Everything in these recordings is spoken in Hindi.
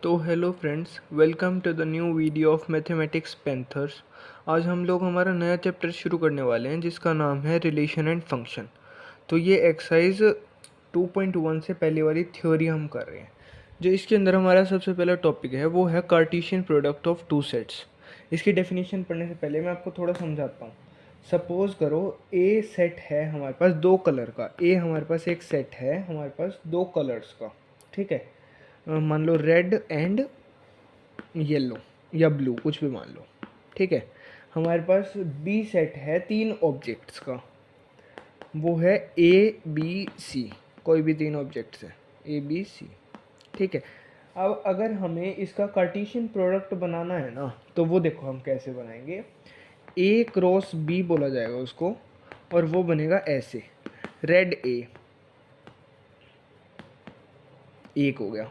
तो hello friends, welcome to the new video of mathematics panthers. आज हम लोग हमारा नया चैप्टर शुरू करने वाले हैं जिसका नाम है रिलेशन एंड फंक्शन। तो ये एक्सरसाइज 2.1 से पहले वाली थ्योरी हम कर रहे हैं। जो इसके अंदर हमारा सबसे पहला टॉपिक है वो है Cartesian product of two sets. इसकी डेफिनेशन पढ़ने से पहले मैं आपको थोड़ा समझाता हूँ। सपोज करो ए सेट है हमारे पास दो कलर का, ए हमारे पास एक सेट है हमारे पास दो कलर्स का, ठीक है। मान लो रेड एंड येलो या ब्लू, कुछ भी मान लो, ठीक है। हमारे पास बी सेट है तीन ऑब्जेक्ट्स का, वो है ए बी सी, कोई भी तीन ऑब्जेक्ट्स है ए बी सी, ठीक है। अब अगर हमें इसका कार्टेशियन प्रोडक्ट बनाना है ना, तो वो देखो हम कैसे बनाएंगे। ए क्रॉस बी बोला जाएगा उसको, और वो बनेगा ऐसे, रेड ए एक हो गया,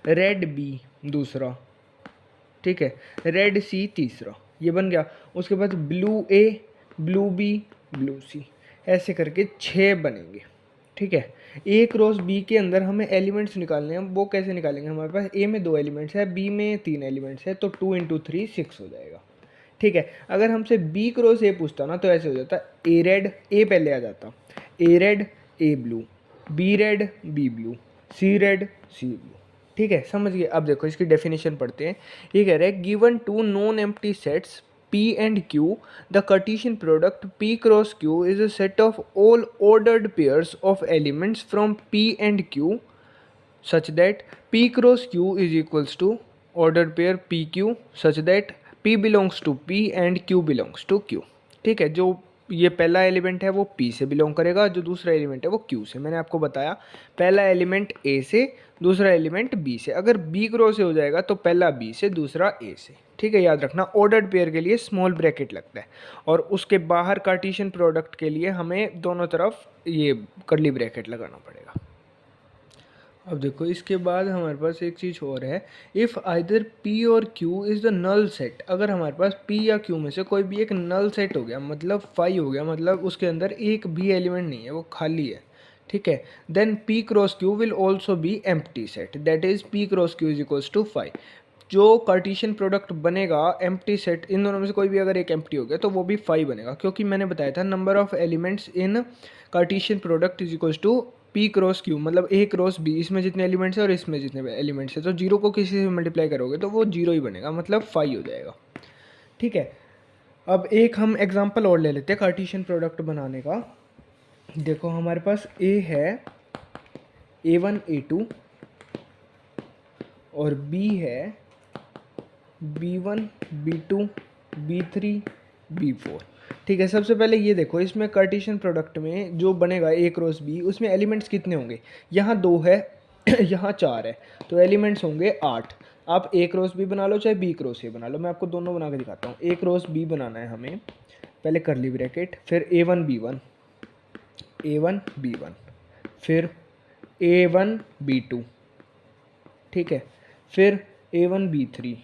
रेड बी दूसरा, ठीक है, रेड सी तीसरा, ये बन गया। उसके बाद ब्लू ए, ब्लू बी, ब्लू सी, ऐसे करके 6 बनेंगे, ठीक है। ए क्रॉस बी के अंदर हमें एलिमेंट्स निकालने हैं। वो कैसे निकालेंगे? हमारे पास ए में 2 एलिमेंट्स है, बी में 3 एलिमेंट्स है, तो 2 इंटू 3 6 हो जाएगा, ठीक है। अगर हमसे बी क्रॉस ए पूछता ना, तो ऐसे हो जाता, ए रेड, ए पहले आ जाता, A red A blue, B red B blue, C red C blue, ठीक है। समझ गए? अब देखो इसकी डेफिनेशन पढ़ते हैं। ये कह रहा है given to non empty sets P and Q, the Cartesian product P cross Q is a set of all ordered pairs of elements from P and Q such that P cross Q is equals to ordered pair PQ such that P belongs to P and Q belongs to Q, ठीक है। जो ये पहला एलिमेंट है वो P से बिलोंग करेगा, जो दूसरा एलिमेंट है वो Q से। मैंने आपको बताया पहला एलिमेंट A से, दूसरा एलिमेंट B से। अगर B क्रॉस से हो जाएगा तो पहला B से, दूसरा A से, ठीक है। याद रखना, ऑर्डर्ड पेयर के लिए स्मॉल ब्रैकेट लगता है, और उसके बाहर कार्टेशियन प्रोडक्ट के लिए हमें दोनों तरफ ये कर्ली ब्रैकेट लगाना पड़ेगा। अब देखो इसके बाद हमारे पास एक चीज़ और है। इफ़ आइदर P और Q is the null set, अगर हमारे पास P या Q में से कोई भी एक नल सेट हो गया, मतलब फाई हो गया, मतलब उसके अंदर एक भी एलिमेंट नहीं है, वो खाली है, ठीक है, then P cross Q will also be empty set, that is P cross Q is equals to phi. जो कार्टेशियन प्रोडक्ट बनेगा एम्प्टी सेट, इन दोनों में से कोई भी अगर एक एम्प्टी हो गया तो वो भी फाई बनेगा, क्योंकि मैंने बताया था नंबर ऑफ एलिमेंट्स इन cartesian product is equals to P cross Q, मतलब ए क्रॉस बी, इसमें जितने एलिमेंट्स है और इसमें जितने एलिमेंट्स है, तो जीरो को किसी से मल्टीप्लाई करोगे तो वो जीरो ही बनेगा, मतलब फाई हो जाएगा, ठीक है। अब एक हम एग्जांपल और ले लेते हैं कार्टेशियन प्रोडक्ट बनाने का। देखो हमारे पास ए है A1 A2 और B है B1 B2 B3 B4, ठीक है। सबसे पहले ये देखो, इसमें कार्टेशियन प्रोडक्ट में जो बनेगा ए क्रॉस बी, उसमें एलिमेंट्स कितने होंगे? यहाँ 2 है यहाँ 4 है, तो एलिमेंट्स होंगे 8। आप ए क्रॉस बी बना लो चाहे बी क्रॉस ए बना लो, मैं आपको दोनों बना के दिखाता हूँ। ए क्रॉस बी बनाना है हमें, पहले कर्ली ब्रैकेट, फिर A1 B1 A1 B1, फिर A1 B2, ठीक है, फिर A1 B3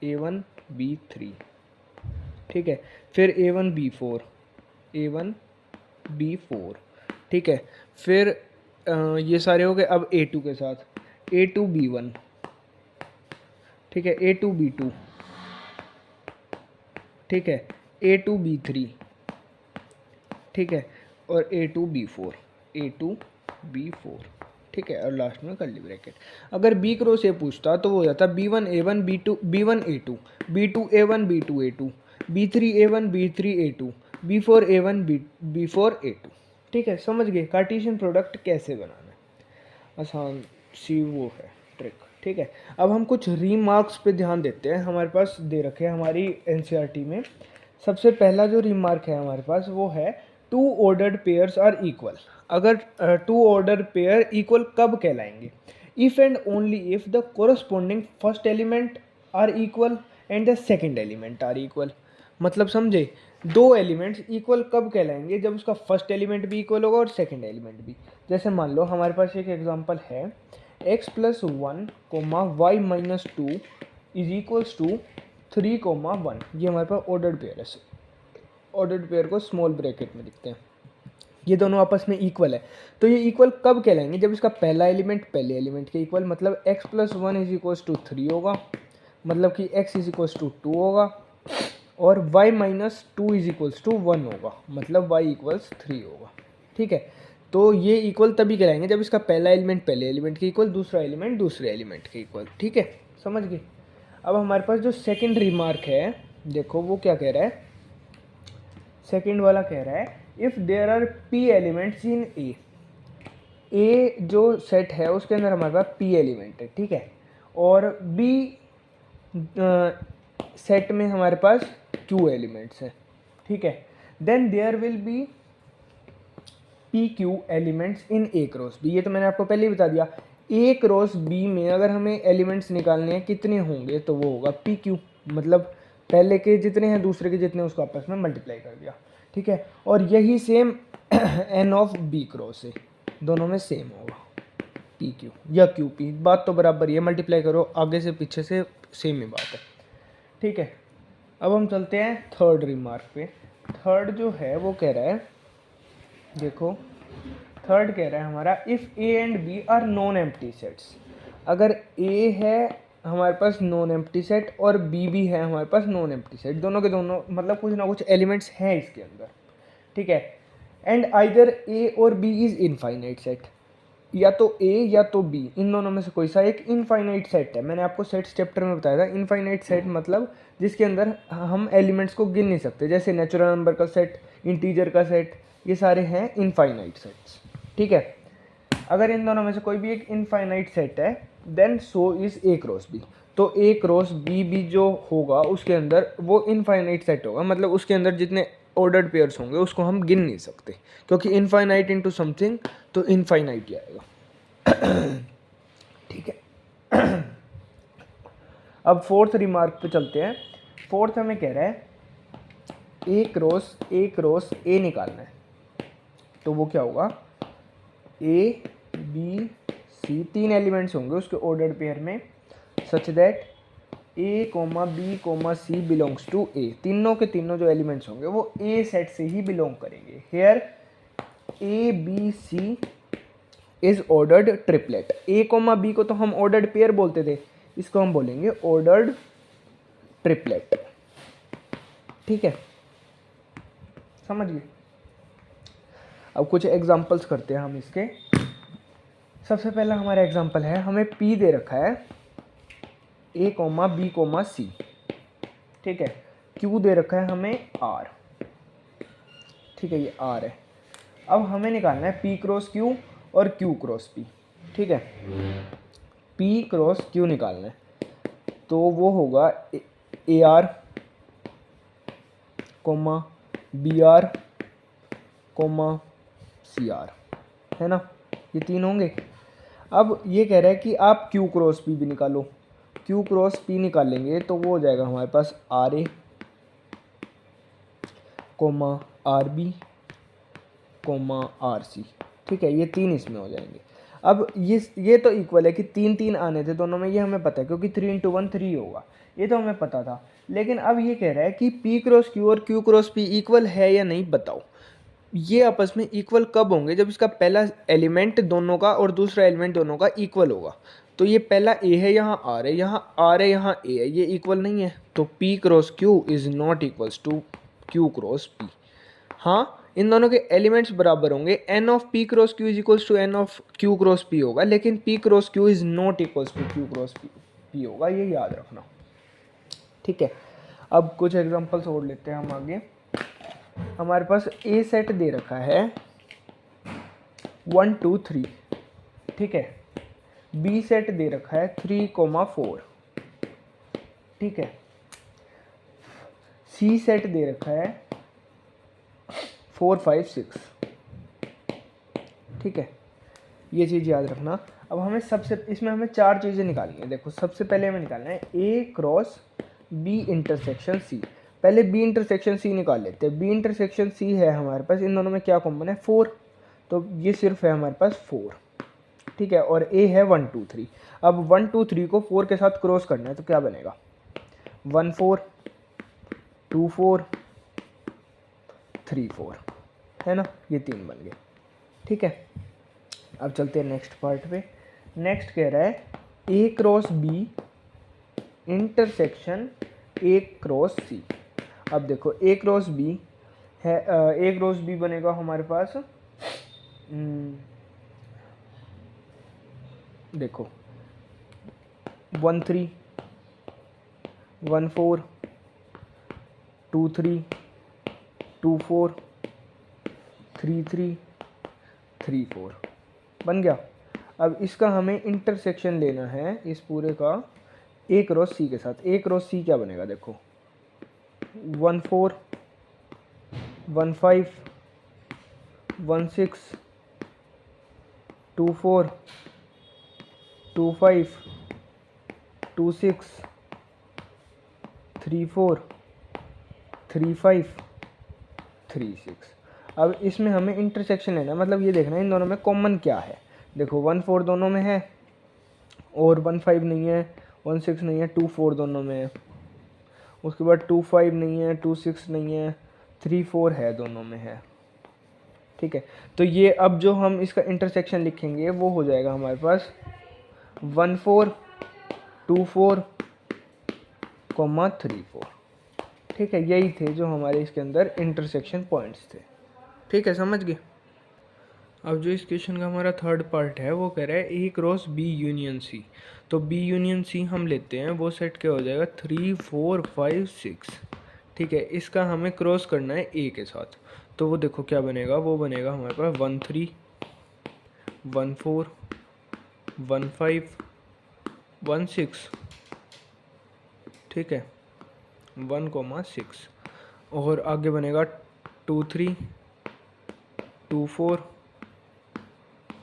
A1 B3, ठीक है, फिर A1 B4 A1 B4, ठीक है। फिर ये सारे हो गए। अब A2 के साथ A2 B1, ठीक है, A2 B2, ठीक है, A2 B3, ठीक है, और A2 B4 A2 B4, ठीक है, और लास्ट में कर्ली ब्रैकेट। अगर B क्रॉस ए पूछता तो वो हो जाता B1 A1 B2 B1 A2 B2 A1 B2 A2 B3 A1 B3 A2 B4 A1 B4 A2, ठीक है। समझ गए कार्टेशियन प्रोडक्ट कैसे बनाना है? आसान सी वो है ट्रिक, ठीक है। अब हम कुछ रीमार्क्स पे ध्यान देते हैं, हमारे पास दे रखे हैं हमारी एनसीईआरटी में। सबसे पहला जो रिमार्क है हमारे पास वो है two ordered pairs are equal. अगर टू ऑर्डर पेयर इक्वल कब कहलाएंगे? If and only if the corresponding first element are equal and the second element are equal. मतलब समझे, दो एलिमेंट्स इक्वल कब कहलाएंगे? जब उसका फर्स्ट एलिमेंट भी इक्वल होगा और सेकेंड एलिमेंट भी। जैसे मान लो हमारे पास एक एग्जांपल है x+1 y minus 2 is equals to 3, 1। ये हमारे पास ऑर्डर्ड पेयर है। ऑर्डर्ड पेयर को स्मॉल ब्रैकेट में लिखते हैं। ये दोनों आपस में इक्वल है। तो ये इक्वल कब कहलाएंगे? जब इसका पहला एलिमेंट पहले एलिमेंट के इक्वल, मतलब x+1 इज इक्वल्स टू 3 होगा, मतलब कि x इज इक्वल्स टू 2 होगा, और y-2 इज इक्वल्स टू 1 होगा, मतलब y इक्वल्स 3 होगा। ठीक है, तो ये इक्वल तभी कहलाएंगे जब इसका पहला एलिमेंट पहले एलिमेंट के इक्वल, दूसरा एलिमेंट दूसरे एलिमेंट के इक्वल। ठीक है, समझ गए? अब हमारे पास जो सेकंड रिमार्क है, देखो वो क्या कह रहा है। सेकंड वाला कह रहा है if there are p elements in A जो सेट है उसके अंदर हमारे पास p एलिमेंट है, ठीक है, और b सेट में हमारे पास q एलिमेंट्स हैं, ठीक है, then there will be P Q elements in A cross B. ये तो मैंने आपको पहले ही बता दिया। ए क्रॉस बी में अगर हमें एलिमेंट्स निकालने हैं कितने होंगे, तो वो होगा पी क्यू, मतलब पहले के जितने हैं दूसरे के जितने, उसको आपस में मल्टीप्लाई कर दिया। ठीक है, और यही same n of B cross है, दोनों में सेम होगा पी क्यू या क्यू पी, बात तो बराबर ही है, मल्टीप्लाई करो आगे से पीछे से सेम ही बात है। ठीक है, अब हम चलते हैं थर्ड रिमार्क पे। थर्ड जो है वो कह रहा है, देखो थर्ड कह रहा है हमारा if A and B are non empty sets. अगर ए है हमारे पास नॉन एम्प्टी सेट और बी भी है हमारे पास नॉन एम्प्टी सेट, दोनों के दोनों मतलब कुछ ना कुछ एलिमेंट्स हैं इसके अंदर। ठीक है, एंड आइदर ए और बी इज़ इनफाइनाइट सेट, या तो ए या तो बी, इन दोनों में से कोई सा एक इनफाइनाइट सेट है। मैंने आपको सेट्स चैप्टर में बताया था, इनफाइनाइट सेट मतलब जिसके अंदर हम एलिमेंट्स को गिन नहीं सकते, जैसे नेचुरल नंबर का सेट, इंटीजर का सेट, ये सारे हैं इनफाइनाइट सेट्स। ठीक है, अगर इन दोनों में से कोई भी एक इनफाइनाइट सेट है then so is A cross B. तो ए क्रॉस बी भी जो होगा उसके अंदर वो इनफाइनाइट सेट होगा, मतलब उसके अंदर जितने ऑर्डर्ड पेयर्स होंगे उसको हम गिन नहीं सकते, क्योंकि इनफाइनाइट इनटू समथिंग तो इनफाइनाइट ही आएगा। ठीक है, अब फोर्थ रिमार्क पे चलते हैं। फोर्थ हमें कह रहा है ए क्रॉस ए निकालना है, तो वो क्या होगा, ए बी सी तीन एलिमेंट्स होंगे उसके ऑर्डर्ड पेयर में, such that A comma B comma C belongs to A. तीनों के तीनों जो एलिमेंट्स होंगे वो ए सेट से ही बिलोंग करेंगे। Here A B C is ordered triplet. A comma B को तो हम ऑर्डर्ड पेयर बोलते थे, इसको हम बोलेंगे ऑर्डर्ड ट्रिपलेट। ठीक है, समझ गए? अब कुछ एग्जांपल्स करते हैं हम इसके। सबसे पहला हमारा एग्जांपल है, हमें P दे रखा है A comma B comma C, ठीक है, Q दे रखा है हमें R, ठीक है, ये R है। अब हमें निकालना है P क्रॉस Q और Q क्रॉस P, ठीक है, P क्रॉस Q निकालना है, तो वो होगा AR comma BR comma CR, है ना, ये तीन होंगे। अब ये कह रहा है कि आप Q क्रॉस P भी निकालो। Q क्रॉस P निकालेंगे तो वो हो जाएगा हमारे पास RA comma RB comma RC, ठीक है, ये तीन इसमें हो जाएंगे। अब ये तो इक्वल है कि तीन तीन आने थे दोनों में, ये हमें पता है क्योंकि 3 × 1 3 होगा, ये तो हमें पता था। लेकिन अब ये कह रहा है कि P क्रॉस Q और Q क्रॉस P इक्वल है या नहीं, बताओ। ये आपस में इक्वल कब होंगे, जब इसका पहला एलिमेंट दोनों का और दूसरा एलिमेंट दोनों का इक्वल होगा। तो ये पहला ए है, यहाँ आर है, यहाँ आर है, यहाँ ए है, ये इक्वल नहीं है, तो P cross Q is not equals to Q cross P. हाँ, इन दोनों के एलिमेंट्स बराबर होंगे, n of P cross Q is equals to n of Q cross P होगा, लेकिन P cross Q is not equals to Q cross P होगा, ये याद रखना। ठीक है, अब कुछ एग्जांपल्स और लेते हैं हम आगे। हमारे पास ए सेट दे रखा है 1 2 3, ठीक है, बी सेट दे रखा है 3,4, ठीक है, सी सेट दे रखा है 4 5 6, ठीक है, ये चीज़ याद रखना। अब हमें इसमें हमें चार चीज़ें निकालनी है। देखो, सबसे पहले हमें निकालना है A cross B intersection C. पहले बी इंटरसेक्शन सी निकाल लेते हैं। बी इंटरसेक्शन सी है हमारे पास, इन दोनों में क्या कॉमन है, 4, तो ये सिर्फ है हमारे पास 4, ठीक है, और ए है 1 2 3। अब 1 2 3 को 4 के साथ क्रॉस करना है, तो क्या बनेगा, 1 4 2 4 3 4, है ना, ये 3 बन गए। ठीक है, अब चलते हैं नेक्स्ट पार्ट पे। नेक्स्ट कह रहा है A cross B intersection A cross C. अब देखो ए क्रॉस बी है, ए क्रॉस बी बनेगा हमारे पास, देखो 1 3 1 4 2 3 2 4 3 3 3 4 बन गया। अब इसका हमें इंटरसेक्शन लेना है इस पूरे का ए क्रॉस सी के साथ। ए क्रॉस सी क्या बनेगा, देखो 1 4 1 5 1 6 2 4 2 5 2 6 3 4 3 5 3 6। अब इसमें हमें इंटरसेक्शन लेना है, मतलब ये देखना है इन दोनों में कॉमन क्या है। देखो 1 4 दोनों में है और 1 5 नहीं है, 1 6 नहीं है, 2 4 दोनों में है। उसके बाद 2 5 नहीं है, 2 6 नहीं है, 3 4 है, दोनों में है। ठीक है, तो ये अब जो हम इसका इंटरसेक्शन लिखेंगे वो हो जाएगा हमारे पास 1 4 2 4 3 4। ठीक है, यही थे जो हमारे इसके अंदर इंटरसेक्शन पॉइंट्स थे। ठीक है, समझ गए। अब जो इस क्वेश्चन का हमारा थर्ड पार्ट है वो कह रहा है A cross B union C. तो बी यूनियन सी हम लेते हैं, वो सेट क्या हो जाएगा 3 4 5 6। ठीक है, इसका हमें क्रॉस करना है ए के साथ। तो वो देखो क्या बनेगा, वो बनेगा हमारे पास 1 3 1 4 1 5 1 6। ठीक है, 1 6 और आगे बनेगा 2 3 2 4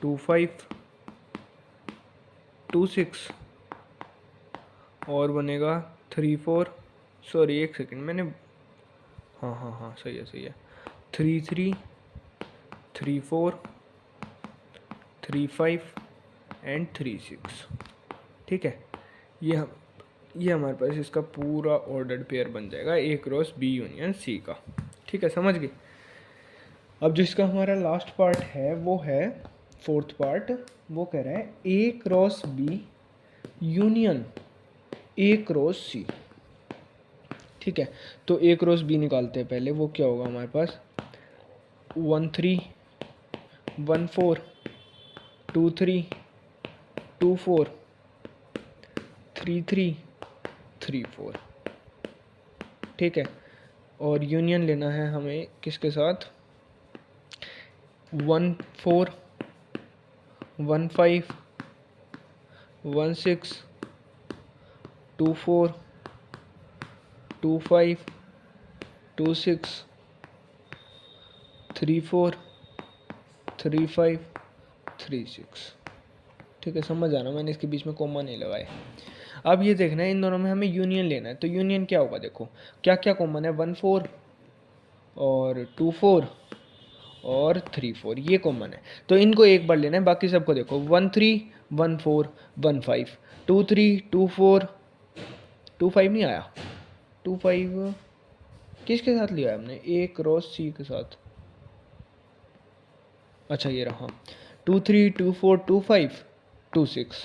2 5 2 6 और बनेगा 3 4, सॉरी एक सेकंड मैंने, हाँ सही है 3 3 3 4 3 5 एंड 3 6। ठीक है, ये हमारे पास इसका पूरा ऑर्डर्ड पेयर बन जाएगा ए क्रॉस बी यूनियन सी का। ठीक है, समझ गए। अब जो इसका हमारा लास्ट पार्ट है वो है फोर्थ पार्ट, वो कह रहा है A cross B union A cross C. ठीक है, तो ए क्रॉस बी निकालते हैं पहले। वो क्या होगा हमारे पास 1 3 1 4 2 3 2 4 3 3 3 4। ठीक है, और यूनियन लेना है हमें किसके साथ 1 4 1 5 1 6 2 4 2 5 2 6 3 4 3 5 3 6। ठीक है, समझ आना, मैंने इसके बीच में कॉमा नहीं लगाया। अब ये देखना है इन दोनों में हमें यूनियन लेना है। तो यूनियन क्या होगा, देखो क्या क्या कॉमन है 1 4 और 2 4 और 3 4, ये कॉमन है। तो इनको एक बार लेना है, बाकी सबको देखो 1 3 1 4 1 5 2 3 2 4 2 5 नहीं आया, 2 5 किसके साथ लिया है हमने ए क्रॉस सी के साथ, अच्छा ये रहा 2 3 2 4 2 5 2 6।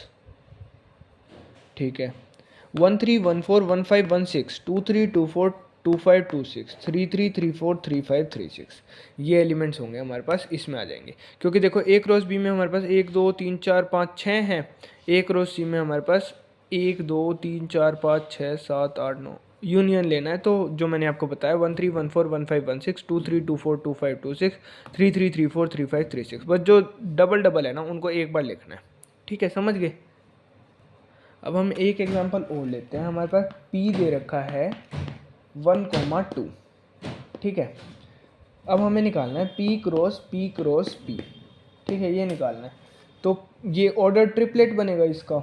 ठीक है, 1 3 1 4 1 5 1 6 2 3 2 4 2 5 2 6 3 3 3 4 3 5 3 6। ये एलिमेंट्स होंगे हमारे पास, इसमें आ जाएंगे। क्योंकि देखो ए क्रॉस बी में हमारे पास 1 2 3 4 5 6 हैं, ए क्रॉस सी में हमारे पास 1 2 3 4 5 6 7 8 9। यूनियन लेना है तो जो मैंने आपको बताया 1 3 1 4 1 5 1 6 2 3 2 4 2 5 2 6 3 3 3 4 3 5 3 6। बस जो डबल डबल है ना उनको एक बार लिखना है। ठीक है, समझ गए। अब हम एक एग्जांपल और लेते हैं। हमारे पास P दे रखा है 1 2। ठीक है, अब हमें निकालना है P क्रॉस P। ठीक है, ये निकालना है। तो ये ऑर्डर ट्रिपलेट बनेगा इसका।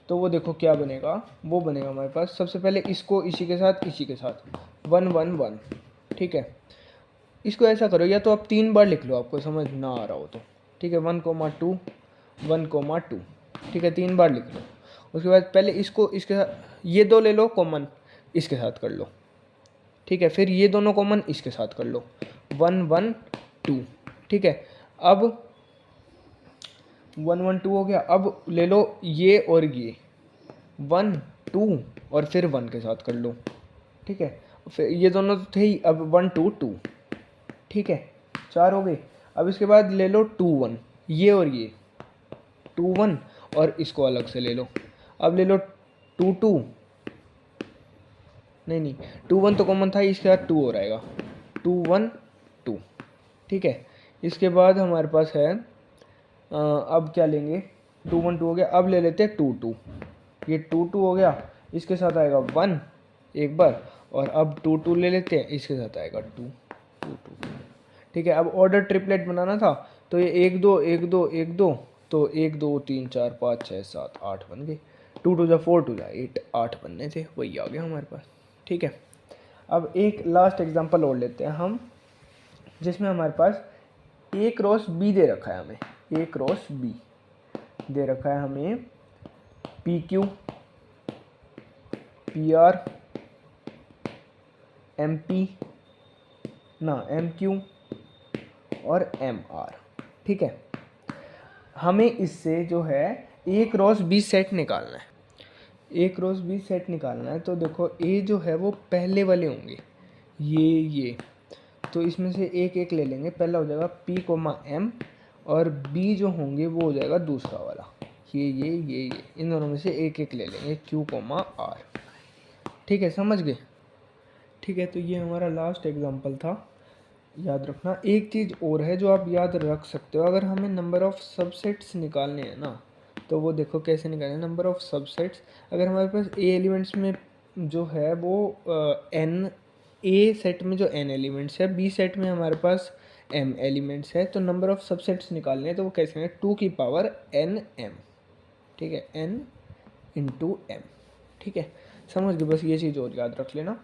तो वो देखो क्या बनेगा, वो बनेगा हमारे पास सबसे पहले इसको इसी के साथ 1 1 1। ठीक है, इसको ऐसा करो, या तो आप 3 बार लिख लो आपको समझ ना आ रहा हो तो। ठीक है, 1 2 1 2। ठीक है, 3 बार लिख लो। उसके बाद पहले इसको इसके साथ ये दो ले लो कॉमन, इसके साथ कर लो। ठीक है, फिर ये दोनों कॉमन इसके साथ कर लो 1 1 2। ठीक है। अब 1 1 2 हो गया। अब ले लो ये और ये 1 2 और फिर 1 के साथ कर लो, ठीक है। फिर ये दोनों तो थे ही, अब 1 2 2, ठीक है, 4 हो गए। अब इसके बाद ले लो 2 1, ये और ये 2 1 और इसको अलग से ले लो। अब ले लो 2 2, नहीं 2 1 तो कॉमन था, इसके बाद 2 और आएगा 2 1 2, ठीक है। इसके बाद हमारे पास है अब क्या लेंगे, 2 1 2 हो गया। अब ले लेते हैं 2 2, ये 2 2 हो गया, इसके साथ आएगा 1 एक बार, और अब 2 2 ले लेते हैं, इसके साथ आएगा 2 2 2, ठीक है। अब ऑर्डर ट्रिपलेट बनाना था तो ये 1 2 1 2 1 2, तो 1 2 3 4 5 6 7 8 बन गए, 2 2 जा 4 2 जा 8, 8 बनने थे, वही आ गया हमारे पास, ठीक है। अब एक लास्ट एग्जांपल और लेते हैं हम, जिसमें हमारे पास ए क्रॉस बी दे रखा है हमें, ए क्रॉस बी दे रखा है हमें, P Q P R M P ना एम क्यू और एम आर, ठीक है। हमें इससे जो है ए क्रॉस बी सेट निकालना है, ए क्रॉस बी सेट निकालना है। तो देखो ए जो है वो पहले वाले होंगे, ये तो इसमें से एक एक ले लेंगे, पहला हो जाएगा पी कोमा एम, और बी जो होंगे वो हो जाएगा दूसरा वाला, ये इन दोनों में से एक एक ले लेंगे, क्यू कोमा आर, ठीक है, समझ गए, ठीक है। तो ये हमारा लास्ट एग्जांपल था, याद रखना। एक चीज़ और है जो आप याद रख सकते हो, अगर हमें नंबर ऑफ़ सबसेट्स निकालने हैं ना, तो वो देखो कैसे निकालें। नंबर ऑफ़ सबसेट्स, अगर हमारे पास ए एलिमेंट्स में जो है वो एन, ए सेट में जो एन एलिमेंट्स है, बी सेट में हमारे पास एम एलिमेंट्स है, तो नंबर ऑफ़ सबसेट्स निकालने हैं तो वो कैसे हैं, 2 की पावर एन एम, ठीक है, एन इंटू एम, ठीक है, समझ गए। बस ये चीज़ और याद रख लेना।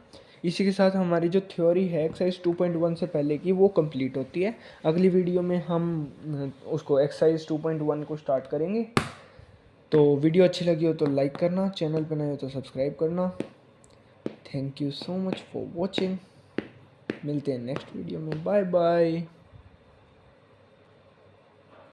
इसी के साथ हमारी जो थ्योरी है एक्सरसाइज 2.1 से पहले की वो कंप्लीट होती है। अगली वीडियो में हम उसको एक्सरसाइज 2.1 को स्टार्ट करेंगे। तो वीडियो अच्छी लगी हो तो लाइक करना, चैनल पर नए हो तो सब्सक्राइब करना। Thank you so much for watching, मिलते हैं नेक्स्ट वीडियो में, बाय बाय।